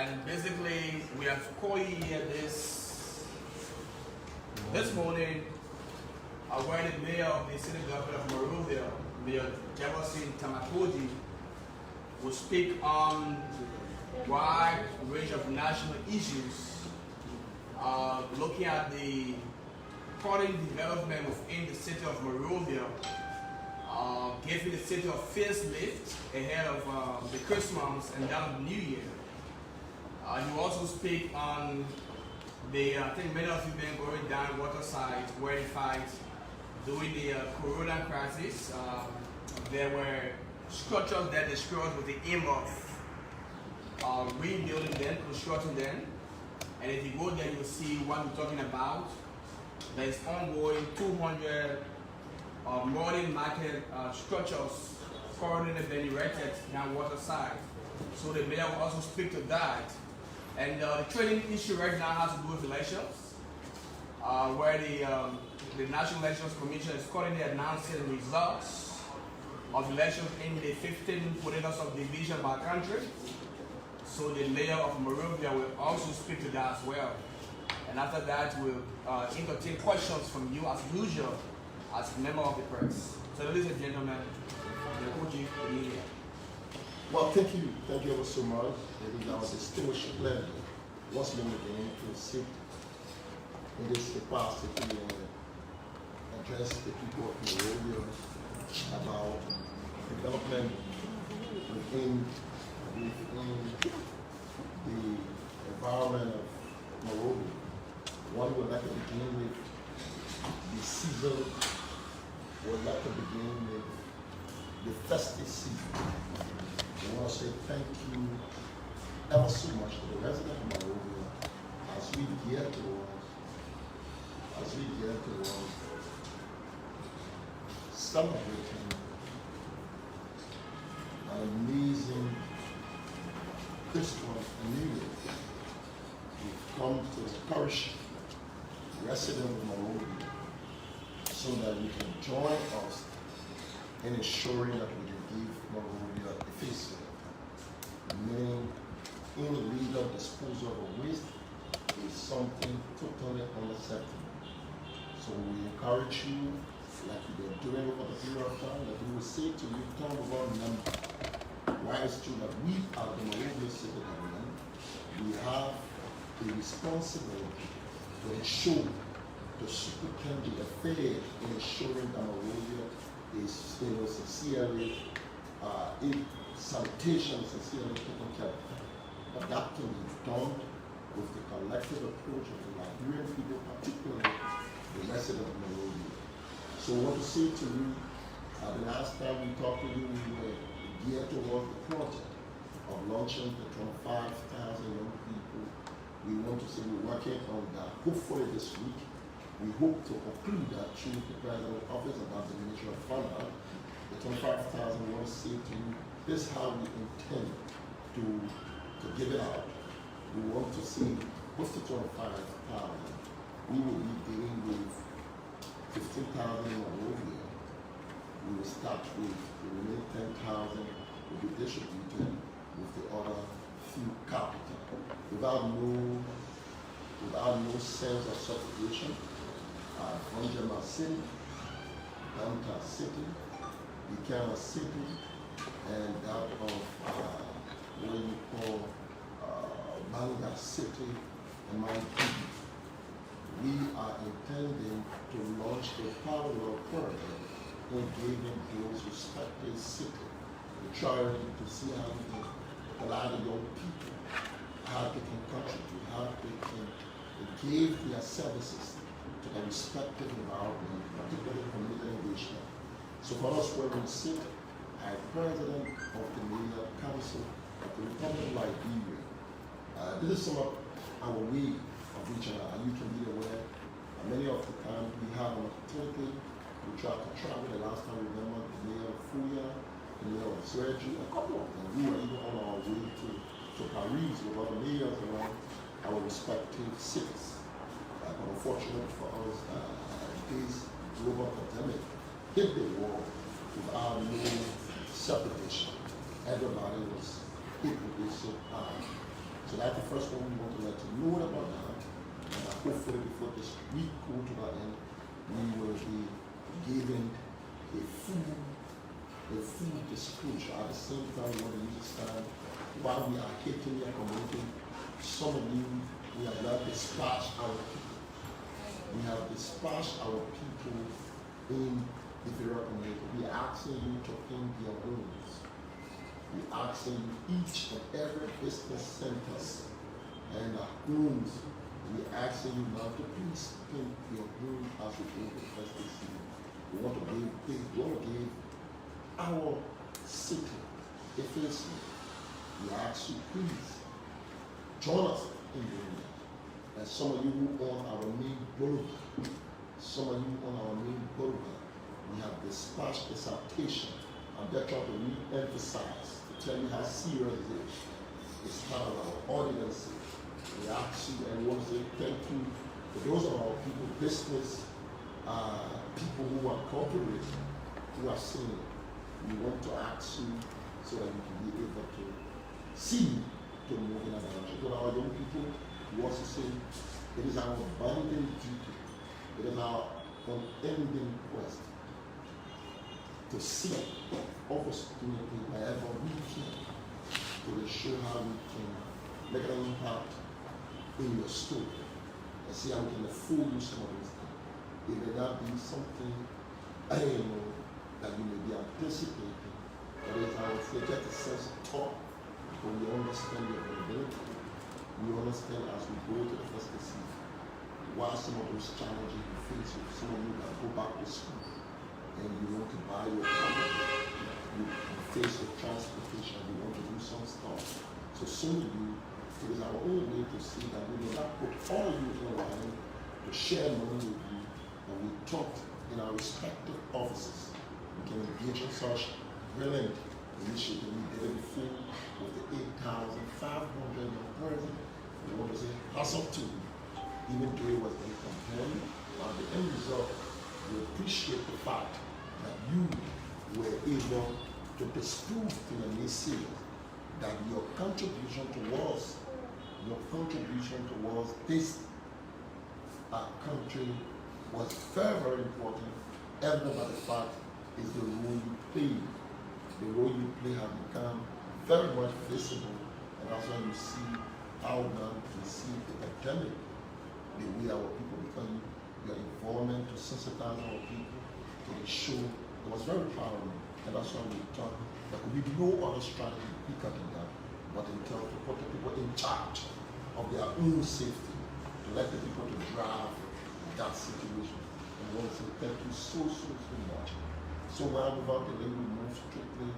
And basically, we have Koijee here this morning. Where the mayor of the city government of Monrovia, Mayor Jefferson Koijee, will speak on a wide range of national issues, looking at the current development within the city of Monrovia, giving the city a facelift ahead of the Christmas and then the New Year. He will also speak on the, I think many of you have been going down waterside where in fact during the Corona crisis, there were structures that destroyed with the aim of rebuilding them, constructing them. And if you go there, you'll see what we're talking about. There's ongoing 200 modern market structures currently being erected down waterside. So the mayor will also speak to that. And the training issue right now has to do with elections, where the National Elections Commission is currently announcing results of elections in the 15 political subdivisions of our country. So the mayor of Monrovia will also speak to that as well. And after that, we'll entertain questions from you as usual, as a member of the press. So ladies and gentlemen, the Koijee media. Well, thank you ever so much. It is our distinguished pleasure once more again to sit in this capacity and address the people of Monrovia about development within the environment of Monrovia. One would like to begin with the season, would like to begin with the festive season. I want to say thank you ever so much to the residents of Monrovia as we gear towards celebrating an amazing Christmas and New Year. We've come to encourage residents of Monrovia so that you can join us in ensuring that we can give Monrovia a facelift. Meaning, illegal disposal of waste is something totally unacceptable. So we encourage you, like we've been doing over the period of time, that we will say to you, come over and remember. Why it's true that we are the Monrovia city government, we have the responsibility to ensure the superintendent affair in ensuring that Monrovia is sincerely sanitation is sincerely taken care of. But that can be done with the collective approach of the Liberian people, particularly the residents of Monrovia. So I want to say to you, the last time we talked to you, we were geared towards the project of launching the 25,000 young people. We want to say we're working on that. Hopefully this week, we hope to conclude that through the President's Office about the Ministry of Finance. The 25,000 we want to say to you, this is how we intend to give it out. We want to see what's the 25,000. We will be dealing with 15,000 in Monrovia. We will start with the remaining 10,000 will be distributed with the other few capital. Without no sense of segregation, Bonjama City, Downtown City, Buchanan City, and that of what you call Banga City and Mount Kiki. We are intending to launch a parallel project in giving those respective cities, trying to see how we can allow the young people, how they can contribute, how they can give their services to the respective environment, particularly community engagement. So for us, where we sit, as President of the Mayor Council of the Republic of Liberia, this is some of our way of reaching out. You can be aware, many of the time we have an opportunity, we try to travel. The last time we remember the Mayor of Fuya, the Mayor of Surgery, a couple of them. We were even on our way to Paris with other mayors around our respective cities. But unfortunately for us, this global pandemic hit the world without no separation. Everybody was hit with this so hard. So that's the first one we want to let you know about that. And hopefully before this week go to that end, we will be given a full disclosure. At the same time, we want to use this time while we are taking your community. Some of you, we have not dispatched our people. We have dispatched our people in the Liberia community. We are asking you to clean your rooms. We are asking you each and every business centers and homes. We are asking you now to please clean your room as we go to the festive season. We want to give our city a facelift. We ask you please join us in the room. And some of you who own our main boulevard, we have dispatched exaltation. I'm just trying to re-emphasize, to tell you how serious it is. It's part of our ordinance. We ask you and we want to say thank you to those of our people, business, people who are corporate, who are senior. We want to ask you so that you can be able to see to move in our direction. To our young people, we also say it is our abundant duty, it is our unending quest to see opportunity wherever we can to show how we can make an impact in your story and see how we can afford you some of these things. It may not be something that you may be anticipating, but as I would say, just a sense of thought, but we understand your vulnerability. We understand as we go to the festive season, why some of those challenges you face, some of you that go back to school and you want to buy your property, you face with transportation, you want to do some stuff. So some of you, it is our own way to see that we will not put all of you in a line to share money with you, and we talk in our respective offices. We can engage in such brilliant initiative. We did it before with the 8,500 young person. We want to say, hats off to you. Even though it was inconvenient, but the end result, we appreciate the fact that you were able to disprove to the naysayers that your contribution towards this country was very, very important. Evident by the fact is the role you play. The role you play has become very much visible, and that's why you see how now we see the pandemic, the way our people become your involvement to sensitize our people to the show. It was very powerful, and that's why we thought there could be no other strategy quicker than that, but in terms to put the people in charge of their own safety, to let the people to drive that situation. And I want to say thank you so much. So now without delay, we move strictly,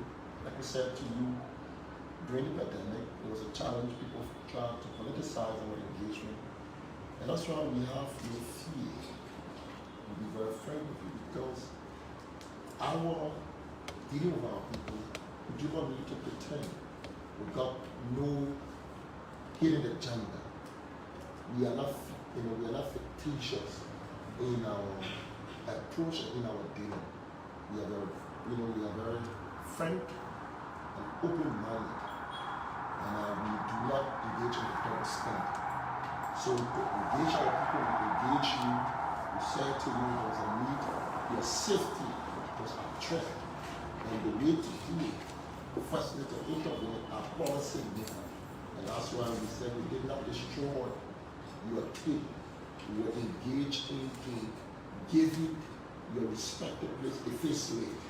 like I said to you, during the pandemic, there was a challenge, people tried to politicize our engagement. And that's why we have no fear. We'll be very frank with you because our dealing with our people, we do not need to pretend. We've got no hidden agenda. We are not fictitious in our approach and in our dealing. We are very frank and open-minded, and we do not engage in the double standard. So to engage our people, we engage you. We say to you there's a need, your safety was at threat, and the way to do it, firstly to intervene our policy maker. And that's why we said we did not destroy your team. We were engaged into giving your respective place a facelift.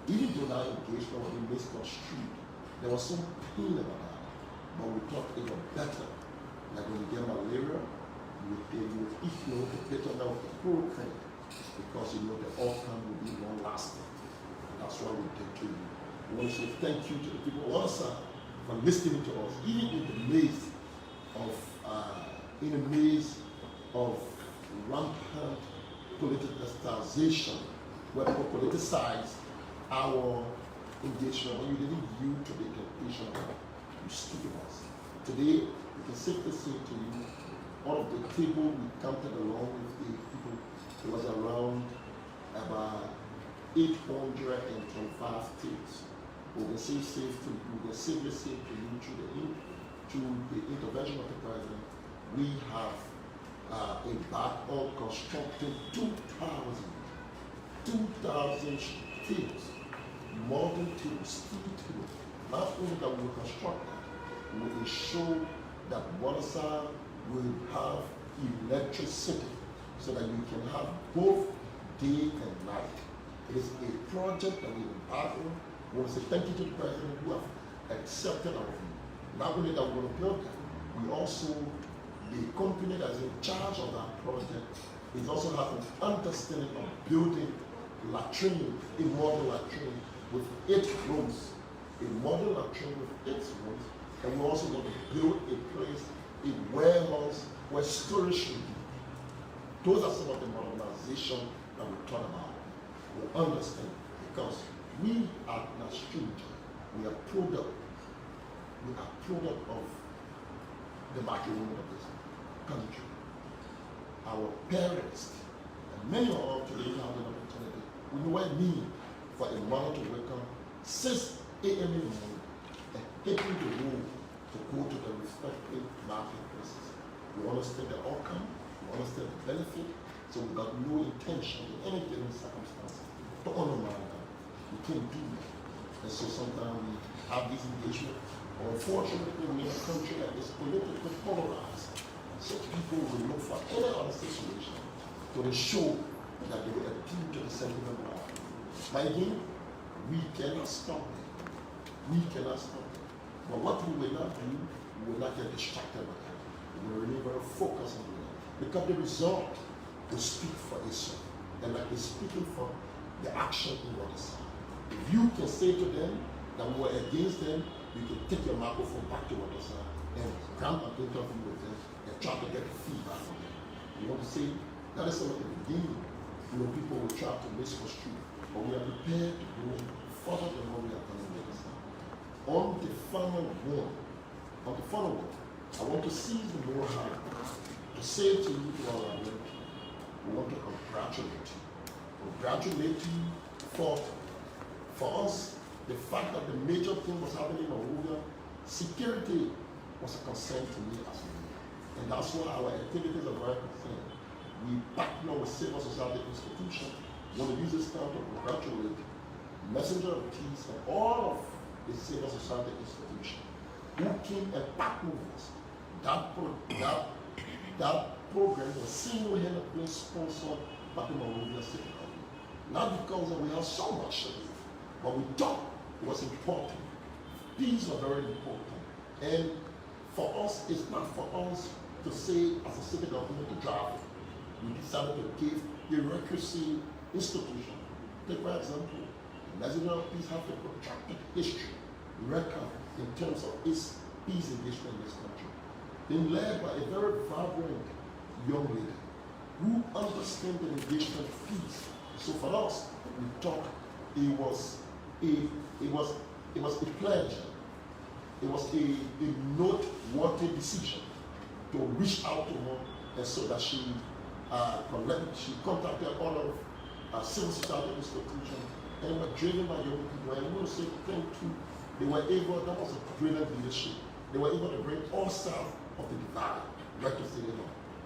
Even though that engagement was misconstrued, there was some pain about that. But we thought it was better. Like when you get malaria, you would eat the bitter of the chloroquine because you know the outcome will be long lasting. That's what we did to you. We want to say thank you to the people also for listening to us, even in the maze of rampant politicization, where people politicize our engagement. When you didn't yield to the temptation, you stood with us. Today, we can safely say to you, all of the table we counted along with the people, it was around about 825 tables. We can safely say to you through the ink through the intervention of the president, we have embarked on constructing 2,000 tables, modern tables, steel tables. Not only that we will construct that, we will ensure that Waterside will have electricity so that you can have both day and night. It is a project that we embarked on. We want to say thank you to the president who have accepted our view. Not only that we're going to build that, we also, the company that is in charge of that project is also having understanding of building latrine, a modern latrine with 8 rooms, a modern latrine with 8 rooms, and we're also going to build a place, a warehouse where storage should be. Those are some of the modernization that we talk about. We understand because we are not strangers. We are product of the market women of this country. Our parents, and many of us today have an opportunity. We know what it means for a mother to wake up 6 a.m. in the morning and taking the road to go to the respective marketplaces. We understand the outcome, we understand the benefit, so we've got no intention in any given circumstance to undermine that. We can't do that. And so sometimes we have these engagements. Unfortunately, we're in a country that is politically polarized. So people will look for any other situation to ensure that they will appeal to the sentiment of our people. But again, we cannot stop it. We cannot stop it. But what we will not do, we will not get distracted by that. We will remain very focused on that. Because the result will speak for itself. And like it's speaking for the action in what is. If you can say to them that we were against them, you can take your microphone back to what is and come and interview with them and try to get the feedback from them. You want to say that is some of the beginning. People will try to misconstrue, but we are prepared to go further than what we have done in the other side. On the final one, I want to seize the know-how to say to you, to our young people, we want to congratulate you. Congratulate you for us, the fact that the major thing was happening in Monrovia, security was a concern to me as well. And that's why our activities are very concerned. We partner with civil society institutions. We want to use this time to congratulate Messenger of Peace and all of the civil society institutions who came and partnered with us. That program was single-handedly sponsored by the Monrovia City Government. Not because we have so much to do, but we thought it was important. These are very important. And for us, it's not for us to say as a city government to drive it. We decided to give the requisite institution. Take for example, the Messenger of Peace have a protracted history, record in terms of its peace engagement in this country. Been led by a very vibrant young lady who understands the engagement of peace. So for us, we thought it was a pledge. It was a noteworthy decision to reach out to her, and so that she contacted all of civil society institutions and were driven by young people. And we want to say thank you. They were able, that was a brilliant leadership. They were able to bring all sides of the divide right to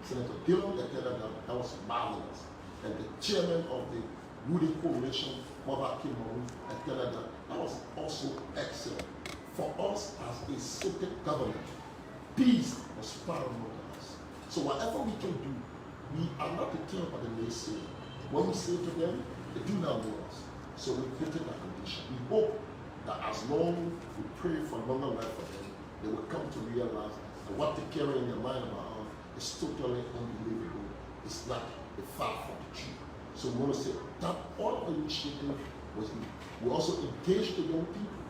Senator Dillon, that was marvelous. And the chairman of the Rudy Coalition, Mother Kimon, and Canada, that was also excellent. For us as a city government, peace was paramount to us. So whatever we can do, we are not deterred by the naysayers. When we say to them, they do not know us. So we put in that condition. We hope that as long we pray for longer life for them, they will come to realize that what they carry in their mind about is totally unbelievable. It's not a far from the truth. So we want to say that all of the initiative was good. We also engaged the young people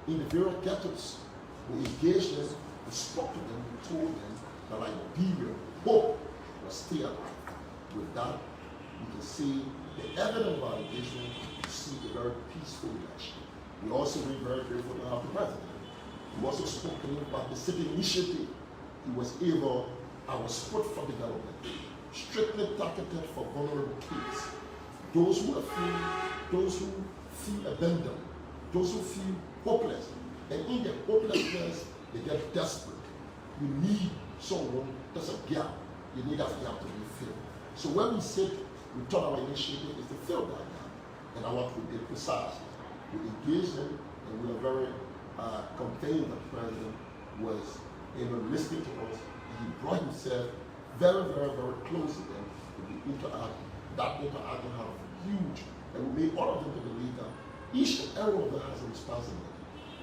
in the various ghettos. We engaged them, we spoke to them, we told them that Liberia, hope was still alive. With that, we can see the evidence of our engagement, to see a very peaceful election. We also been very grateful to have the president. We also spoke to him about the city initiative. He was able, our support for development, strictly targeted for vulnerable kids. Those who are free, those who feel abandoned, those who feel hopeless. And in their hopelessness, they get desperate. you need someone, there's a gap. You need that gap to be filled. So when we said we thought our initiative is to fill that gap, and I want to be precise. We engaged them, and we are very convinced that the president was listening to us. He brought himself very, very, very close to them to be interact. That interaction had huge, and we made all of them to believe that each and every one of them has a responsibility.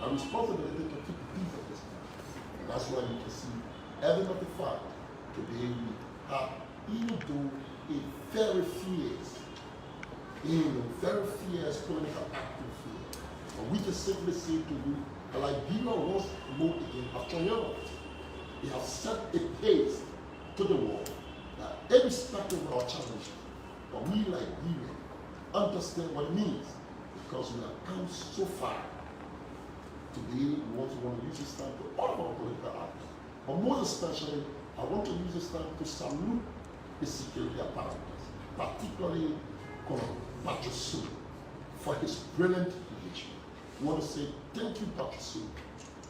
A responsibility to keep the peace of this country. And that's why you can see evident of the fact today we have, even though a very fierce, very fierce political active field, but we can simply say to you, that Liberia once more again after Europe, they have set a pace to the world that irrespective of our challenges, but we Liberia understand what it means because we have come so far. Today, we want to use this time to all of our political actors. But most especially, I want to use this time to salute the security apparatus, particularly Colonel Patrick Sue, for his brilliant leadership. We want to say thank you, Patrick Sue.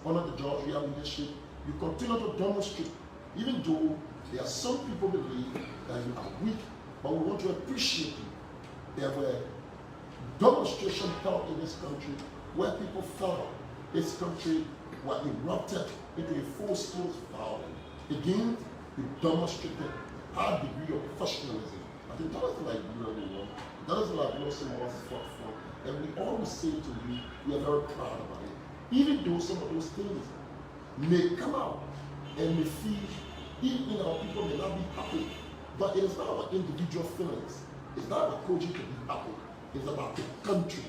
Under the Georgia leadership, you continue to demonstrate, even though there are some people believe that you are weak, but we want to appreciate you. There were demonstrations held in this country where people felt this country was erupted into a full-scale violence. Again, we demonstrated our degree of professionalism. I think that is the Liberia we want. That is the Liberia someone else fought for. And we always say to you, we are very proud about it. Even though some of those things may come out and may feel, even our people may not be happy, but it is not about individual feelings. It's not about Koijee to be happy. It's about the country.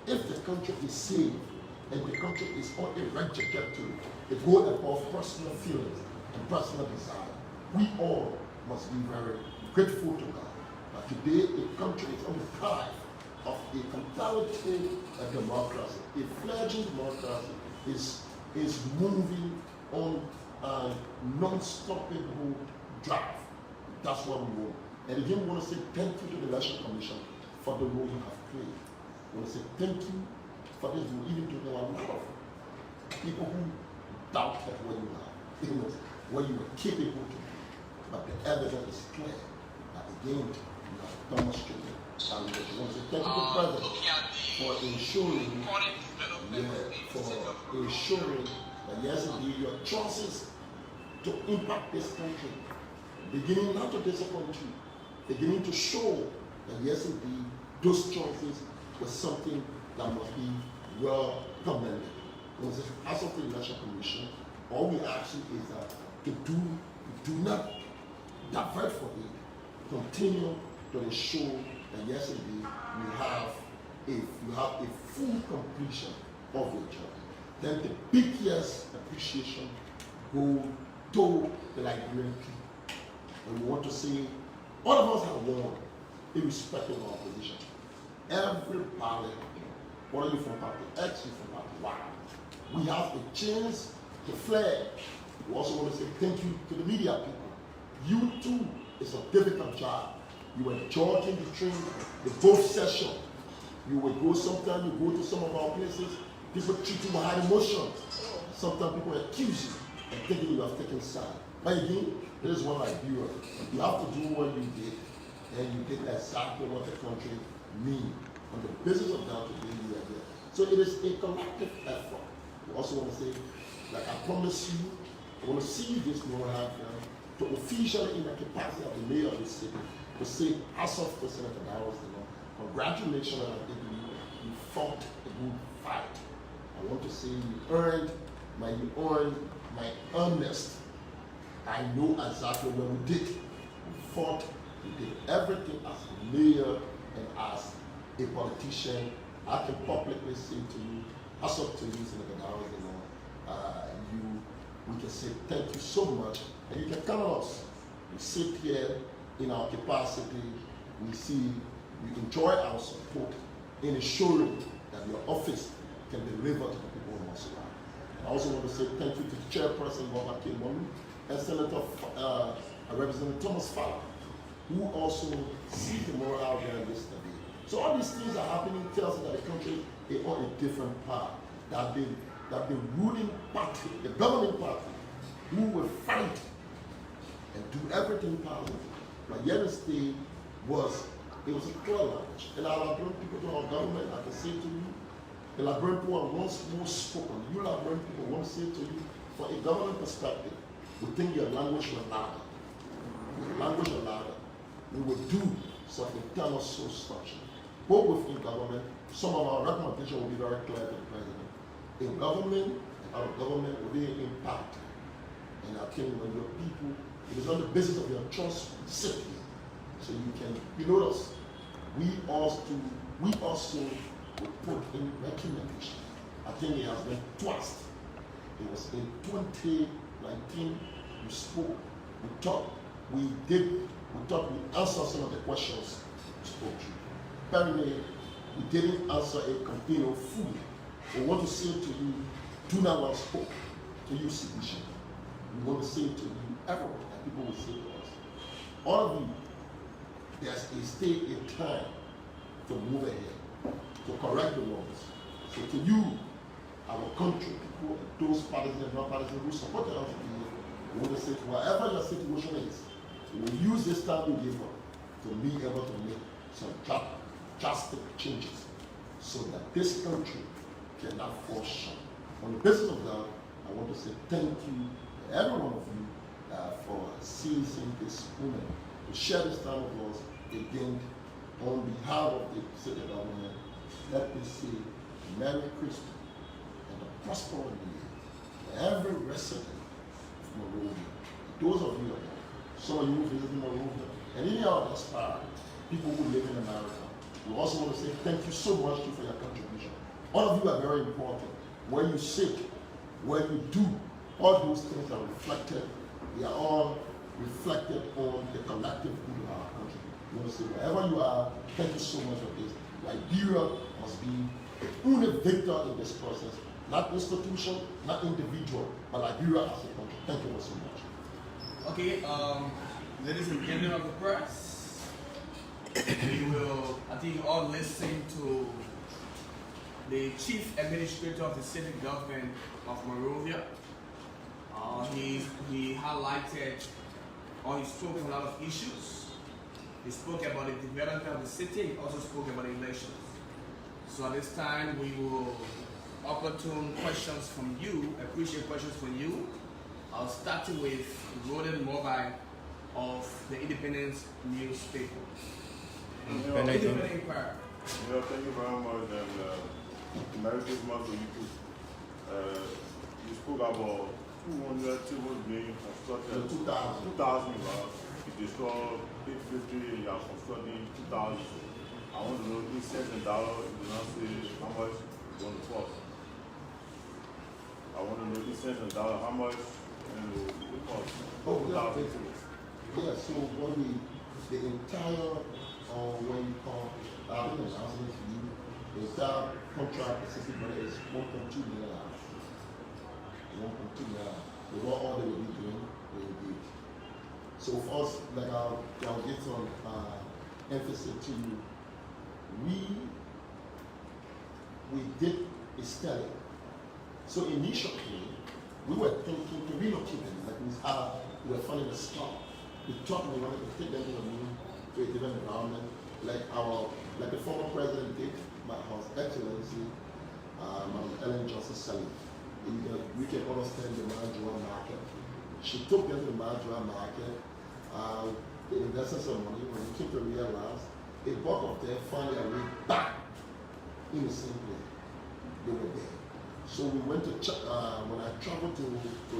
If the country is saved, and the country is on a right trajectory, it goes above personal feelings and personal desire. We all must be very grateful to God that today the country is on the path of a comparative democracy. A fledgling democracy is moving on a non-stoppable drive. That's what we want. And again, we want to say thank you to the Election Commission for the role you have played. We want to say thank you for this, even though there are a lot of people who doubted what you are, what you were capable to do. But the evidence is clear that again, you have demonstrated. And we want to say thank you to the President for ensuring, that yes, indeed, your choices to impact this country, beginning not to disappoint you, beginning to show that yes, indeed, those choices were something that must be well commended. As of the Election Commission, all we ask you is that to do not divert from it. Continue to ensure that yes, indeed, you have a full completion of your job. Then the biggest appreciation go to the Liberian people. And we want to say, all of us have won, irrespective of our position. Everybody, whether you're from party X, you're from party Y, we have a chance to flag. We also want to say thank you to the media people. You too, it's a difficult job. You were judging the train, the both session. You will go sometimes, you go to some of our places, people treat you with high emotions. Sometimes people accuse you and thinking you have taken side. But again, this is what I do. You have to do what you did, and you did exactly what the country needs. On the basis of that, today we are here. So it is a collective effort. We also want to say, like I promise you, I want to see you this morning to officially, in the capacity of the mayor of the city, to say, as of the Senator Dowers, congratulations on you fought a good fight. I want to say you earned my earnest. I know exactly what we did. We fought, we did everything as a mayor and as a politician. I can publicly say to you, as of to you, Senator Dowers, we can say thank you so much, and you can count on us. We sit here in our capacity, we enjoy our support in ensuring that your office can deliver to the people of Moscow. I also want to say thank you to the chairperson, Robert K. Monu, and Senator Representative Thomas Fowler, who also sees the moral out there yesterday. So all these things are happening, tells us that the country is on a different path, that the ruling party, the governing party, who will fight and do everything possible. But yesterday was a clear language. And I'll bring people to our government, I can say to you, the Liberian people are once more spoken. You Liberian people want to say to you, for a government perspective, we think your language will louder. Your language will louder. We will do some internal soul structure. Both within government, some of our recommendations will be very clear to the president. In government and out of government will be an impact. And I think when your people, it is on the basis of your trust, sit here. So you notice, we also will put in recommendation. I think it has been twice. It was in 2019, we spoke, we talked, we answered some of the questions we spoke to. Apparently, we didn't answer it completely fully. We want to say to you, do not want to spoke to you, citizen. We want to say to you, everyone, that people will say to us, all of you, there's a time to move ahead, to correct the wrongs. So to you, our country, people, those partisan and non-partisan who support the LGBTQ, we want to say, whatever your situation is, we will use this time we give up to be able to make some drastic changes so that this country cannot fall short. On the basis of that, I want to say thank you to every one of you for seizing this moment to share this time with us again on behalf of the city government. Let me say Merry Christmas and a prosperous new year to every resident of Monrovia. Those of you, some of you who visit Monrovia, and any other diaspora, people who live in America, we also want to say thank you so much for your contribution. All of you are very important. Where you sit, where you do, all those things are reflected. They are all reflected on the collective good of our country. We want to say wherever you are, thank you so much for this. Liberia must be the only victor in this process. Not institution, not individual, but Liberia as a country. Thank you all so much. Okay, ladies and gentlemen of the press, we will, I think, all listen to the Chief Administrator of the City Government of Monrovia. He highlighted, or he spoke on a lot of issues. He spoke about the development of the city. He also spoke about elections. So at this time, we will opportune questions from you, appreciate questions from you. I'll start with Roden Mobile of the Independent newspaper. Independent Inquirer. Thank you very much, and Merry Christmas to you too. You spoke about 200 tables being constructed. 2,000. You destroyed 850, and you are constructing 2,000. I want to know in cents and dollars. You do not say how much it's going to cost. I want to know in cents and dollars how much it costs. Oh, yeah, so when the entire, when you call, I've been announcing to you, the entire contract assisted money is $1.2 million. 1.2 million. With what all they will be doing, they engage. So for us, like I'll get some emphasis to you, we did a study. So initially, we were thinking to relocate them, like we were finding a spot. We thought we wanted to take them to a different environment, like the former president did, my His Excellency, Ellen Johnson Sally. We can understand the marijuana market. She took them to the marijuana market. They invested some money. When we came to realize, a bulk of them found their way back in the same place. They were there. So we went to, when I traveled to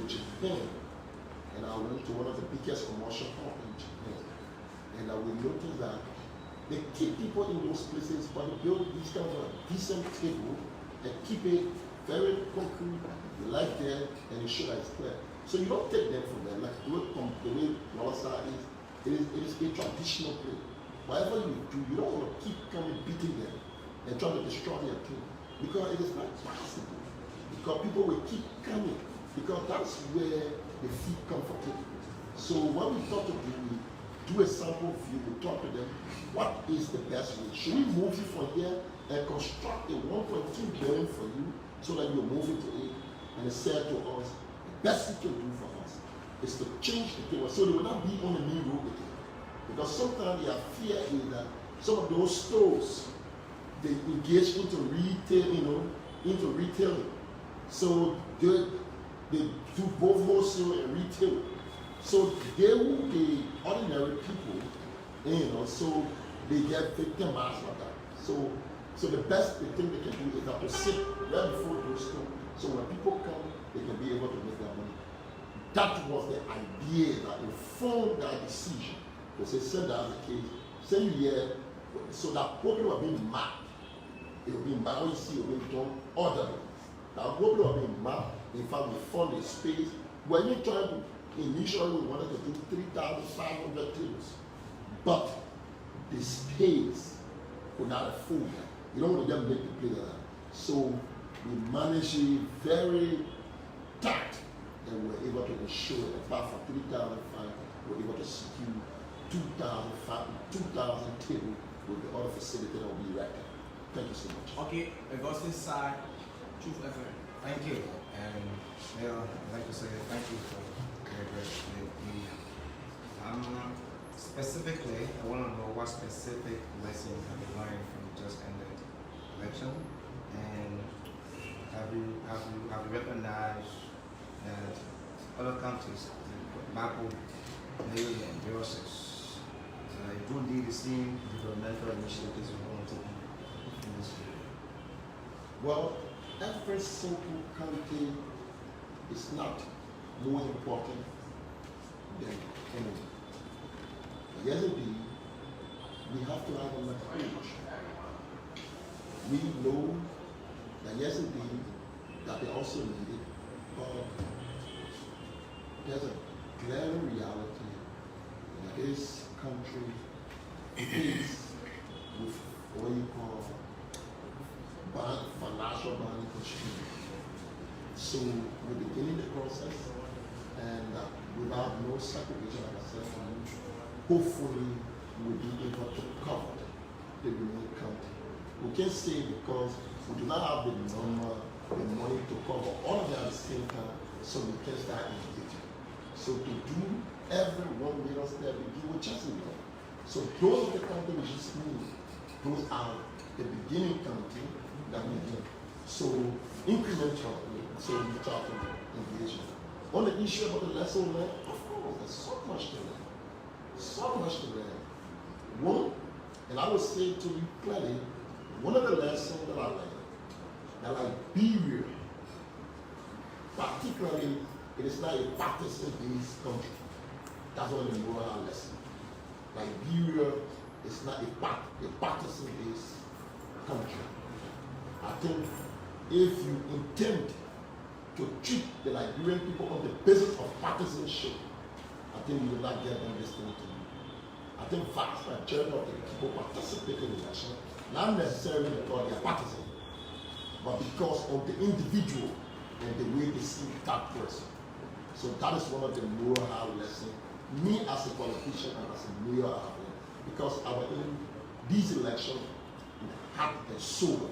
Japan, and I went to one of the biggest commercial hubs in Japan, and we noticed that they keep people in those places, but they build these kinds of decent table and keep it very concrete, like there, and you show that it's clear. So you don't take them from there, like the way Malasa is, it is a traditional place. Whatever you do, you don't want to keep coming beating them and trying to destroy their thing, because it is not possible. Because people will keep coming, because that's where they feel comfortable. So what we thought to do, we do a sample view, we talk to them, what is the best way? Should we move you from here and construct a 1.2 billion for you so that you're moving to it? And they said to us, the best you can do for us is to change the people so they will not be on the main road again. Because sometimes their fear is that some of those stores, they engage into retail, into retailing. So they do both wholesale and retail. So they will be ordinary people, so they get victimized like that. So the best thing they can do is that to sit right before those stores. So when people come, they can be able to make their money. That was the idea that informed that decision. Because they said that as a case, same year, so that people are being mapped. It will be mapped. What you see, it will be done orderly. Now, people are being mapped. In fact, we found a space. When you trying to, initially we wanted to do 3,500 tables. But the space could not afford that. You don't want to just make the place like that. So we managed it very tight, and we were able to ensure that apart from 3,500, we were able to secure 2,000 tables with the other facility that will be erected. Thank you so much. Okay, Augustin side, Truth FM. Thank you. And Mayor, I'd like to say thank you for your great media. Specifically, I want to know what specific lesson have you learned from just ended election, and have you recognized that other countries, Mapu, Liberia, and Jefferson, do need the same developmental initiatives we want to take in this field? Well, every single country is not more important than any. Yes, indeed, we have to have an approach. We know that yes, indeed, that they also need it, but there's a glaring reality that this country is with what you call financial bonding constraints. So we're beginning the process, and without no sacrifice, like I said, hopefully we'll be able to cover the remaining county. We can't say because we do not have the money to cover all of them at the same time, so we can start engaging. So to do every 1 million step, we give a chance. So those are the counties we just need. Those are the beginning county that we do. So incrementally, so we try to engage. On the issue about the lesson learned, of course, there's so much to learn. So much to learn. One, and I will say to you clearly, one of the lessons that I learned, that Liberia, particularly, it is not a partisan-based country. That's one of the moral lessons. Liberia is not a partisan-based country. I think if you intend to treat the Liberian people on the basis of partisanship, I think you will not get them listening to you. I think vast majority of the people participating in the election, not necessarily because they are partisan, but because of the individual and the way they see that person. So that is one of the moral lessons. Me as a politician and as a mayor, I have learned, because these elections, heart and soul of it.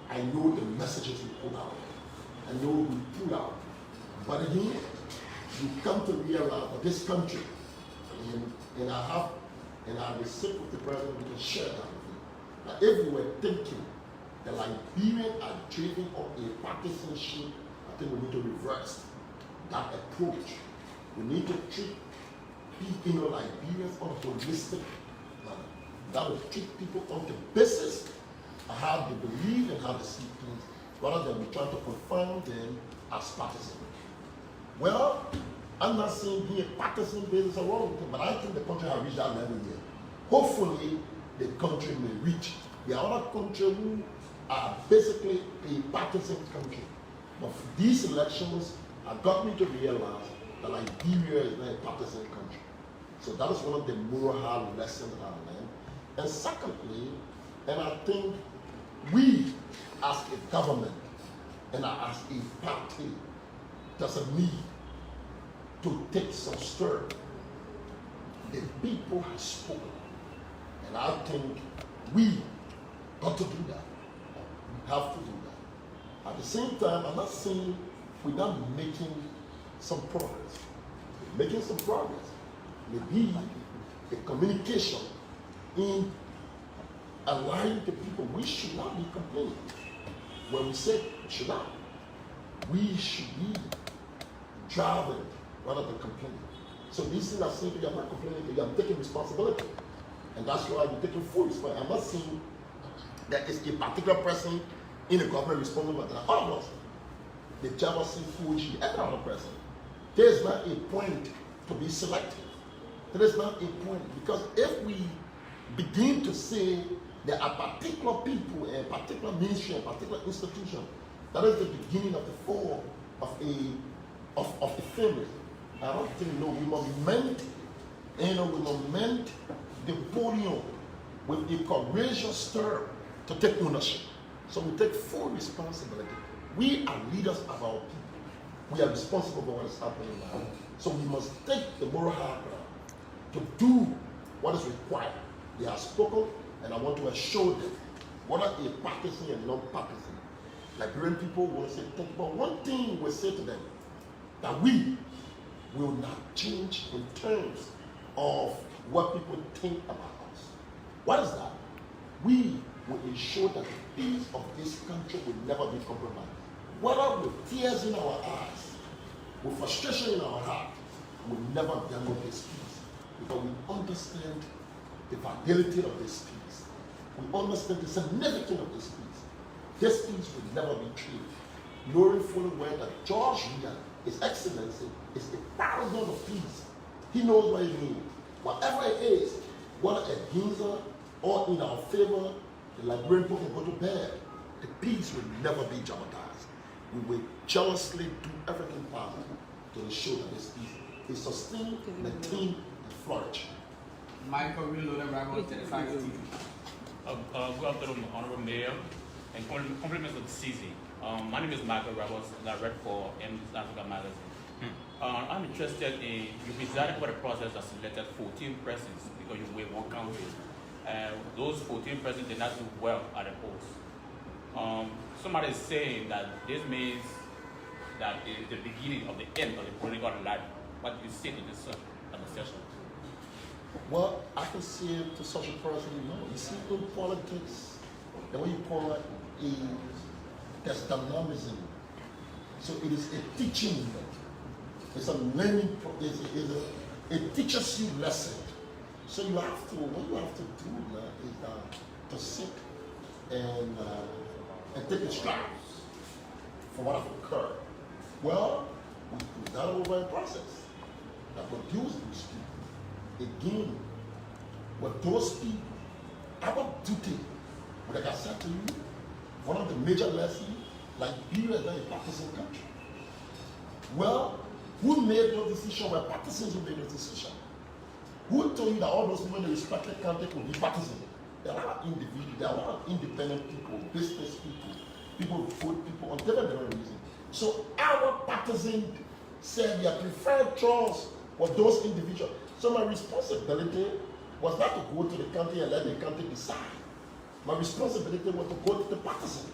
I know the messages we put out. I know we put out. But again, you come to realize that this country, and I received with the president, we can share that with you. That if we were thinking that Liberians are driven on a partisanship, I think we need to reverse that approach. We need to treat people, Liberians on a holistic manner. That will treat people on the basis of how they believe and how they see things, rather than we try to confine them as partisan. Well, I'm not saying being a partisan basis or wrong, but I think the country has reached that level here. Hopefully, the country may reach. There are other countries who are basically a partisan country. But for these elections, have got me to realize that Liberia is not a partisan country. So that is one of the moral lessons that I learned. And secondly, and I think we as a government and as a party doesn't need to take some stir. The people have spoken. And I think we got to do that. We have to do that. At the same time, I'm not saying we're not making some progress. Making some progress may be a communication in allowing the people. We should not be complaining. When we say should not, we should be driving rather than complaining. So these things are saying, I'm not complaining, I'm taking responsibility. And that's why I'm taking full responsibility. I'm not saying that it's a particular person in the government responsible, but all of us, the Jefferson Koijee, every other person. There is not a point to be selected. There is not a point, because if we begin to say there are particular people, a particular ministry, a particular institution, that is the beginning of the fall of the family. I don't think, no, we must mend, we must mend the podium with a courageous stir to take ownership. So we take full responsibility. We are leaders of our people. We are responsible for what is happening now. So we must take the moral high ground to do what is required. They have spoken, and I want to assure them, whether a partisan and non-partisan, Liberian people will say, but one thing we say to them, that we will not change in terms of what people think about us. What is that? We will ensure that the peace of this country will never be compromised. Whether with tears in our eyes, with frustration in our heart, we will never gamble this peace. Because we understand the validity of this peace. We understand the significance of this peace. This peace will never be traded. Knowing fully well that George Weah, His Excellency, is the thousand of peace. He knows what it means. Whatever it is, whether against us or in our favor, the Liberian people can go to bed. The peace will never be jeopardized. We will jealously do everything possible to ensure that this peace is sustained, maintained, and flourish. Michael Reloaded Rebel 35 TV. Good afternoon, Honorable Mayor, and compliments of the CZ. My name is Michael Rebels, and I read for East Africa Magazine. I'm interested in, you presided for the process that selected 14 presidents because you were one county. Those 14 presidents did not do well at the polls. Somebody is saying that this means that it is the beginning of the end of the political life. What do you say to this session? Well, I can see it to such a person, you see, in politics, the way you call it is there's dynamism. So it is a teaching, it's a learning, it teaches you lesson. So you have to, what you have to do now is to sit and take a stride for what has occurred. Well, we got over a process that produced these people. Again, with those people, our duty, like I said to you, one of the major lessons, Liberia is not a partisan country. Well, who made those decisions? Were partisans who made those decisions. Who told you that all those people in the respective country could be partisan? There are individuals, there are a lot of independent people, business people, people who vote people on different reasons. So our partisan said their preferred choice was those individuals. So my responsibility was not to go to the country and let the country decide. My responsibility was to go to the partisan.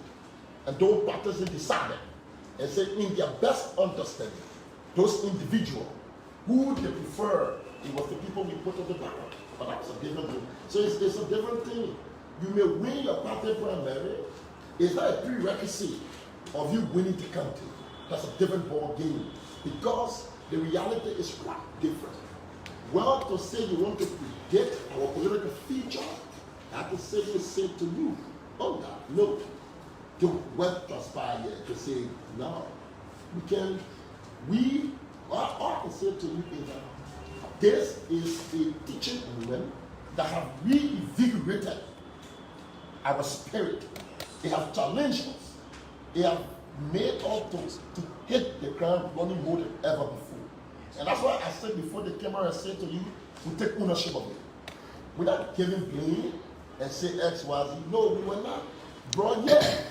And those partisans decided and say in their best understanding, those individuals who they prefer, it was the people we put on the ballot. But that's a different thing. So it's a different thing. You may win your party primary. It's not a prerequisite of you winning the country. That's a different ball game. Because the reality is quite different. Well, to say you want to predict our political future, I can safely say to you, oh God, no. Don't wait to aspire to say, no. All I can say to you is that this is a teaching moment that have reinvigorated our spirit. They have challenged us. They have made us to hit the ground running more than ever before. And that's why I said before the camera, I said to you, we take ownership of it. Without giving blame and say X, Y, Z. No, we were not brought yet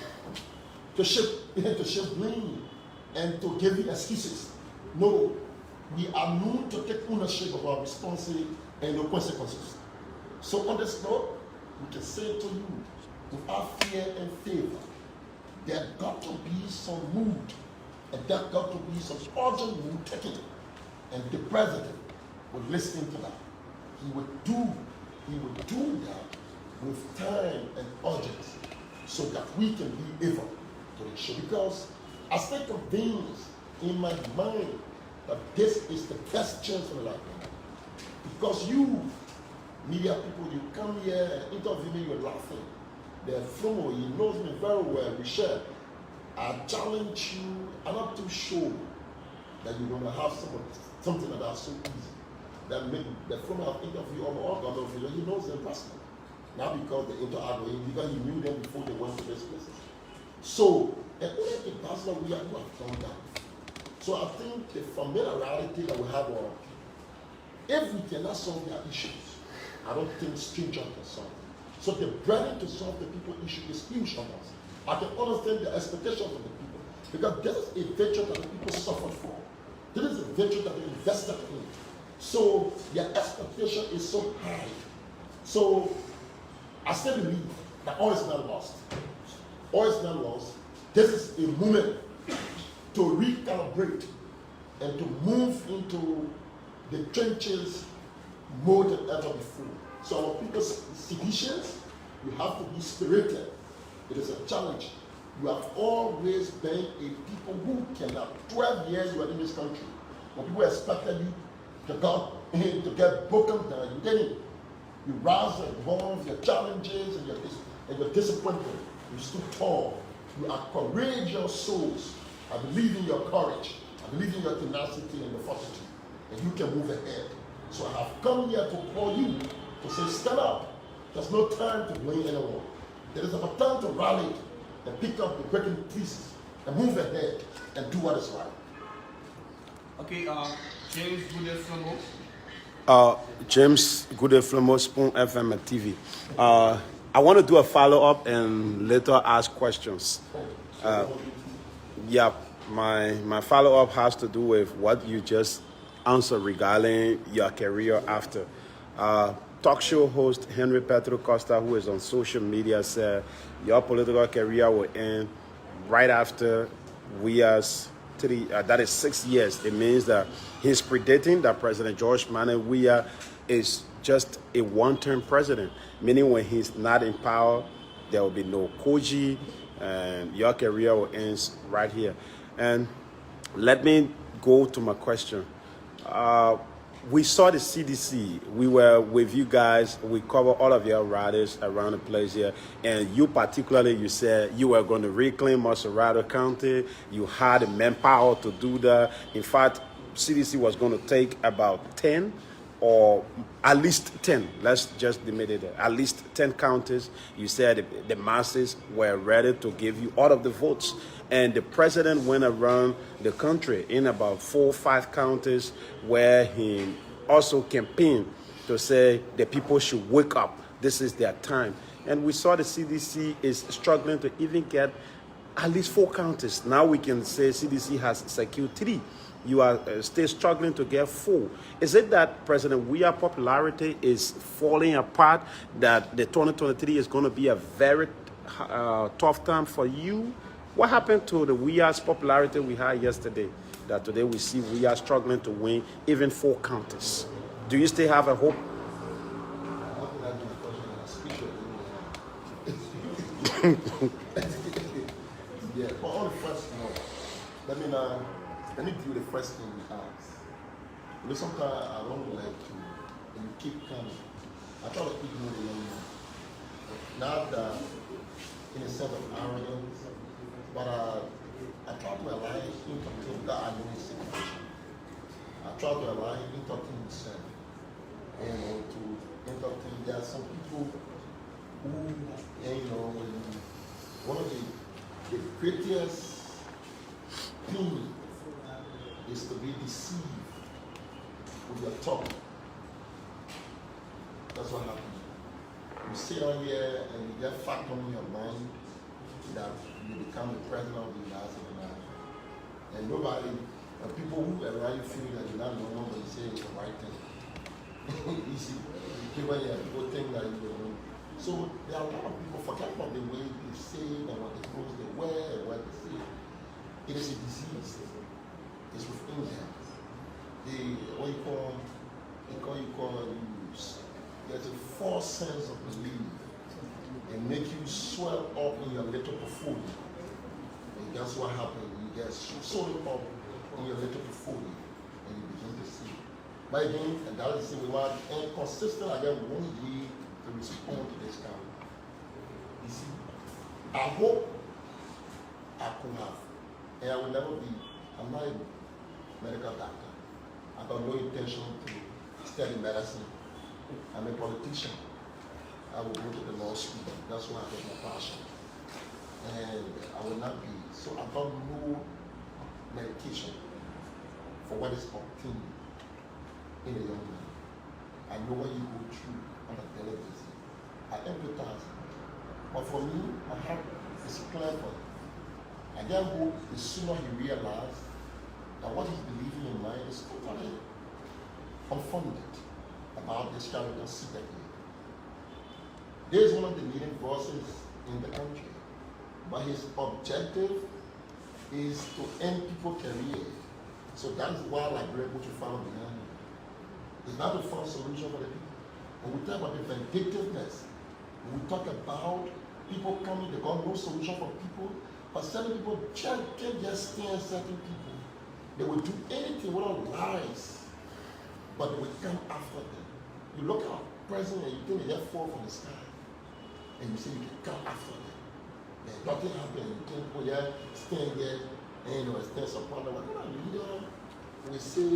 to shift blame and to give you excuses. No, we are known to take ownership of our responsibility and the consequences. So on this note, we can say to you, without fear and favor, there got to be some mood and there got to be some urgent move taken, and the president would listen to that. He would do that with time and urgency, so that we can be able to ensure. Because I stay convinced in my mind that this is the best chance of life. Because you, media people, you come here and interview me, you're laughing. They're from, he knows me very well, we share. I challenge you, I'm not too sure that you're going to have something that's so easy. That make the from our interview or all other video, he knows them personally. Not because they interact with him, because he knew them before they went to these places. So, and only the person we have done that. So I think the familiarity that we have on, if we cannot solve their issues, I don't think strangers can solve them. So the burden to solve the people issue is huge on us. I can understand the expectations of the people, because this is a venture that the people suffered for. This is a venture that they invested in. So their expectation is so high. So I still believe that all is not lost. All is not lost. This is a moment to recalibrate and to move into the trenches more than ever before. So our people's seditions, you have to be spirited. It is a challenge. You have always been a people who cannot. 12 years you are in this country. When people expected you to get broken down, you didn't. You rise above your challenges and your disappointment. You stood tall. You are courageous souls. I believe in your courage. I believe in your tenacity and your fortitude. And you can move ahead. So I have come here to call you to say, stand up. There's no time to blame anyone. There is a time to rally and pick up the breaking pieces and move ahead and do what is right. Okay, James Goodell Flomo. James Goodell Flomo, Spoon FM and TV. I want to do a follow-up and later ask questions. Yeah, my follow-up has to do with what you just answered regarding your career after. Talk show host Henry Petro Costa, who is on social media, said your political career will end right after that is 6 years. It means that he's predicting that President George Manuel Weah is just a one-term president, meaning when he's not in power, there will be no Koijee, and your career will end right here. And let me go to my question. We saw the CDC. We were with you guys. We covered all of your riders around the place here. And you particularly, you said you were going to reclaim Maserado County. You had the manpower to do that. In fact, CDC was going to take about 10 or at least 10. Let's just limit it there. At least 10 counties. You said the masses were ready to give you all of the votes. And the president went around the country in about 4 or 5 counties where he also campaigned to say the people should wake up. This is their time. And we saw the CDC is struggling to even get at least 4 counties. Now we can say CDC has secured 3. You are still struggling to get 4. Is it that President Weah's popularity is falling apart, that the 2023 is going to be a very tough time for you? What happened to the Weah's popularity we had yesterday, that today we see Weah struggling to win even 4 counties? Do you still have a hope? Yeah, but on the first note, let me do the first thing we ask. You know, sometimes I don't like to, and you keep coming. I try to ignore the young man. Not in a sense of arrogance, but I try to align into things that I know is situation. I try to align into things and to entertain. There are some people who, one of the greatest things is to be deceived with your tongue. That's what happens. You sit on here and you get fact on your mind that you become the president of the United States. And nobody, people who around you feel that you're not normal, but you say it's the right thing. You see, people think that you're wrong. So there are a lot of people forget about the way they say and what the clothes they wear and what they say. It is a disease. It's within them. What you call there's a false sense of belief. It make you swell up in your little portfolio. And that's what happened. You get swelled up in your little portfolio and you begin to see. But again, and that is the same way, and consistent again 1 year to respond to this kind. You see, I hope I could have, and I will never be, I'm not a medical doctor. I got no intention to study medicine. I'm a politician. I will go to the law school. That's why I get my passion. And I will not be, so I don't know medication for what is obtained in a young man. I know what you go through on a daily basis. I empathize. But for me, my heart is clear for him. And then hope the sooner he realizes that what he's believing in mind is totally unfounded about this character secret here. There is one of the leading voices in the country, but his objective is to end people's career. So that is why Liberia put you follow behind him. It's not a fun solution for the people. When we talk about the vindictiveness, when we talk about people coming, they got no solution for people, but certain people can't just stand certain people. They will do anything without lies, but they will come after them. You look at president and you think they just fall from the sky, and you say you can come after them. Then nothing happens. You think, oh yeah, stand there, and you know, stand support them. What kind of leader we say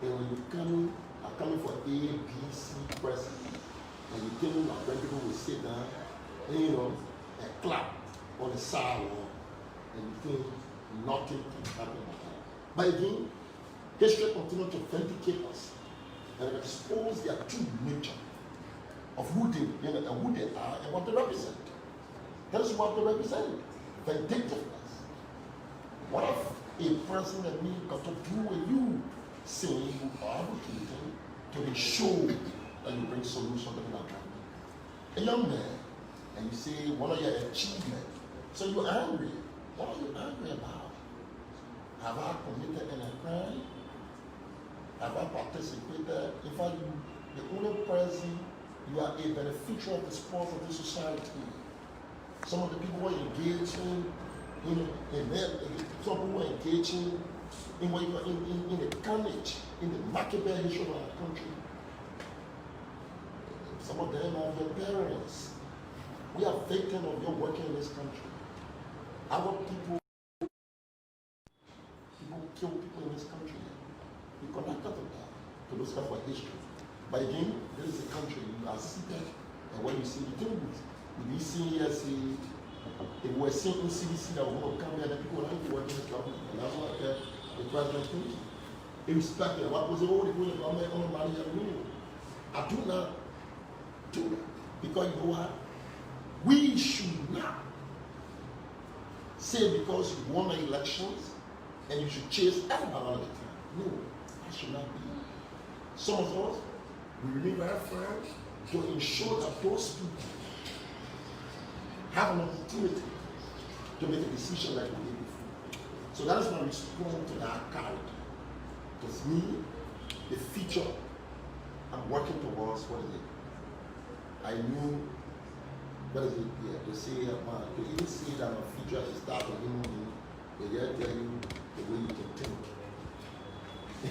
that when you are coming for A, B, C president, and you think like when people will sit down, and you know, and clap on the sidewalk, and you think nothing can happen like that. But again, history continues to vindicate us and expose their true nature of who they, you know, and who they are and what they represent. That is what they represent. Vindictiveness. What if a person that me got to do with you saying you are advocating to be sure that you bring solution to the problem? A young man, and you say one of your achievements, so you're angry. What are you angry about? Have I committed any crime? Have I participated? In fact, the only person, you are a beneficiary of the sports of the society. Some of the people who are engaging some people who are engaging in the carnage, in the Machiavel history of our country. Some of them are your parents. We are victims of your working in this country. Our people kill people in this country. We connect to that, to those kind of history. But again, this is a country, you are seated, and when you see the things, we see here, see, if we're seeing in CDC that we're going to come here, then people will not be working in the government. And that's what the president thinks. Irrespective of what was the old people in the government, on the money and minimum. I do not do that. Because you know what? We should not say because you won the elections and you should chase everybody all the time. No, that should not be. Some of us, we remain very firm to ensure that those people have an opportunity to make a decision like we did before. So that is my response to that character. Because me, the future I'm working towards, what is it? I knew, what is it here? To say, to even say that my future is that of human being, they just tell you the way you can think.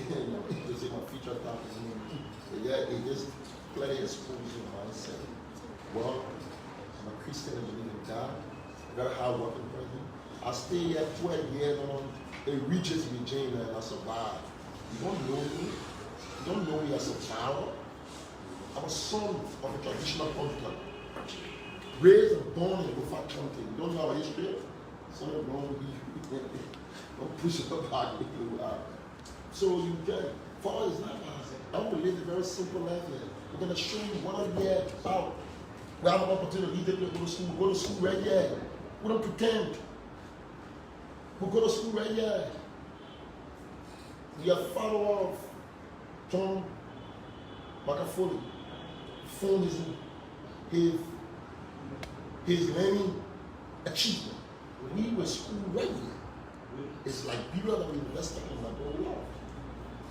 You know, to say my future is that of human being, they just clearly expose your mindset. Well, I'm a Christian and believe in God, very hard working person. I stay here 12 years on a religious regime and I survived. You don't know me. You don't know me as a child. I'm a son of a traditional culture. Raised and born in Bufa County. You don't know our history? So don't push it up back. So you get, for us, I want to live a very simple life here. We're going to show you 1 year out. We have an opportunity to go to school right here. We don't pretend. We go to school right here. We are follower of John Macafoli. Phone his learning achievement. We were school right here. It's Liberia that we invested in like a lot.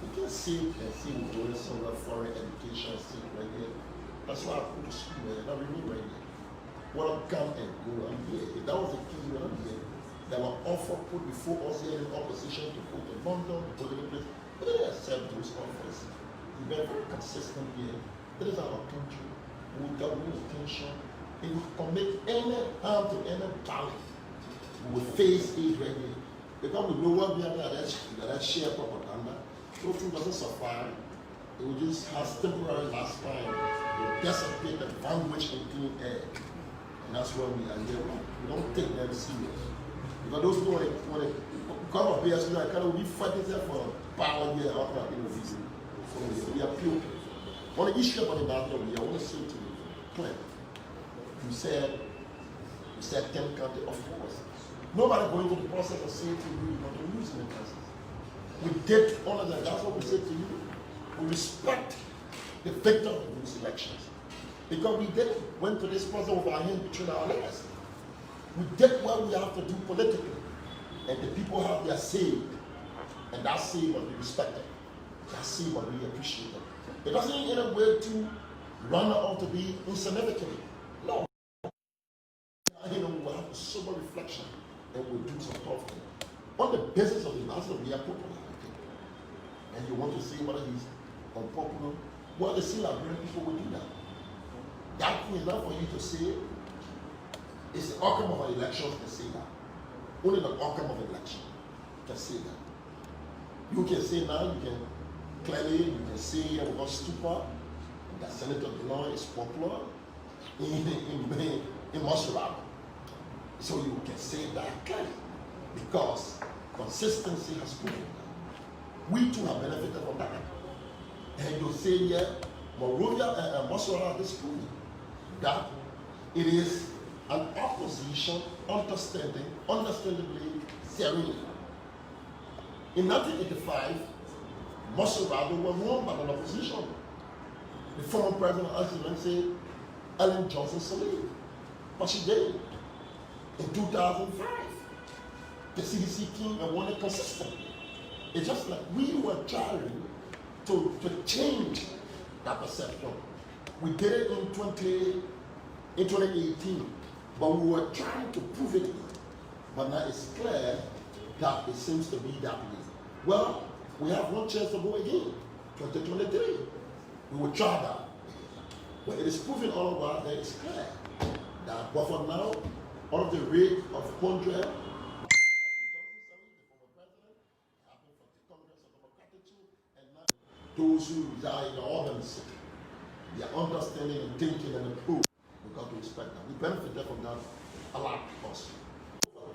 We can't sit and see we're doing some foreign education thing right here. That's why I put the school there, that remain right here. When I come and go, I'm here. If that was the case, when I'm here, there were offers put before us here in opposition to go to London, to go to the place. We didn't accept those offers. We've been very consistent here. This is our country. We got no intention. If we commit any harm to any valley, we will face it right here. Because we know what we have that share propaganda. Those things doesn't survive. It will just have temporary last time. It will dissipate the language in clean air. And that's where we are here. We don't take them serious. Because those people, when they come up here, so kind of we fighting there for power here, out of reason. So we are pure. On the issue about the matter, I want to say to you, Clint, you said 10 county, of course. Nobody going through the process of saying to you, you're not losing the process. We did all of that. That's what we said to you. We respect the victor of these elections. Because we went to this process with our hand between our legs. We did what we have to do politically. And the people have their say. And that say must be respected. That say must be appreciated. It doesn't in a way to run out to be insignificant. No. We will have a sober reflection and we'll do some tough things. On the basis of the master, we are popular. And you want to say whether he's unpopular? Well, the Liberian people will do that. That thing is not for you to say. It's the outcome of an election to say that. Only the outcome of an election can say that. You can say now, you can clearly, you can say about stupor, that Senator Blanc is popular in Montserrat. So you can say that clearly, because consistency has proven that. We too have benefited from that. And you say, yeah, Monrovia and Montserrat is proving that it is an opposition understandably serene. In 1985, Montserrat were won by an opposition. The former president said Ellen Johnson Sirleaf, but she did. In 2005, the CDC came and won it consistently. It's just like we were trying to change that perception. We did it in 2018, but we were trying to prove it. But now it's clear that it seems to be that way. Well, we have one chance to go again, 2023. We will try that. But it is proven all over that it's clear that, but for now, out of the rate of 100, those who reside in the urban city, their understanding and thinking and approach, we got to respect that. We benefited from that a lot also.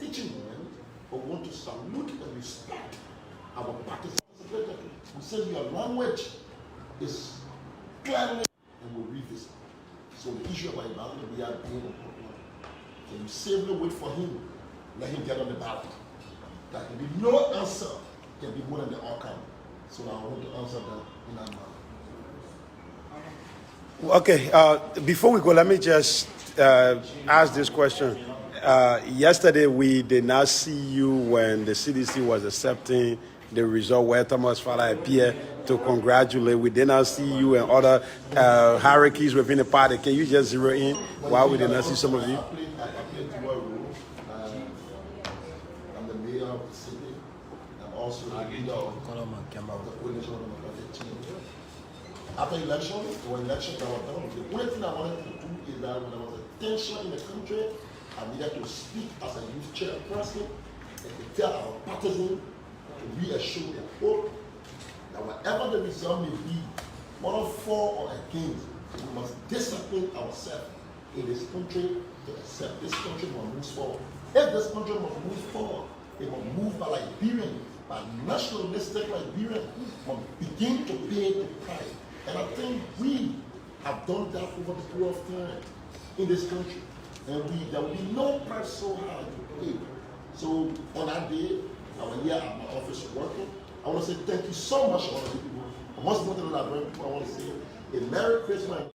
Teaching women, but we want to salute and respect our participants. We say your language is clearly, and we'll revisit. So the issue about Ibadan, we are being unpopular. Can you safely wait for him? Let him get on the ballot. There can be no answer, can be more than the outcome. So I want to answer that in that manner. Okay, before we go, let me just ask this question. Yesterday, we did not see you when the CDC was accepting the result where Thomas Fowler appeared to congratulate. We did not see you and other hierarchies within the party. Can you just zero in why we did not see some of you? I played dual role. I'm the mayor of the city. I'm also the leader of the coalition of the Democratic team. After election, or elections that were done, the only thing I wanted to do is that when there was a tension in the country, I needed to speak as a youth chairperson and to tell our partisans to reassure their hope that whatever the result may be, whether for or against, we must discipline ourselves in this country to accept this country must move forward. If this country must move forward, it must move by Liberians, by nationalistic Liberians must begin to pay the price. And I think we have done that over the period of time in this country. And there will be no price so high to pay. So on that day, I was here at my office working. I want to say thank you so much to all of you people. And most importantly, I want to say a Merry Christmas.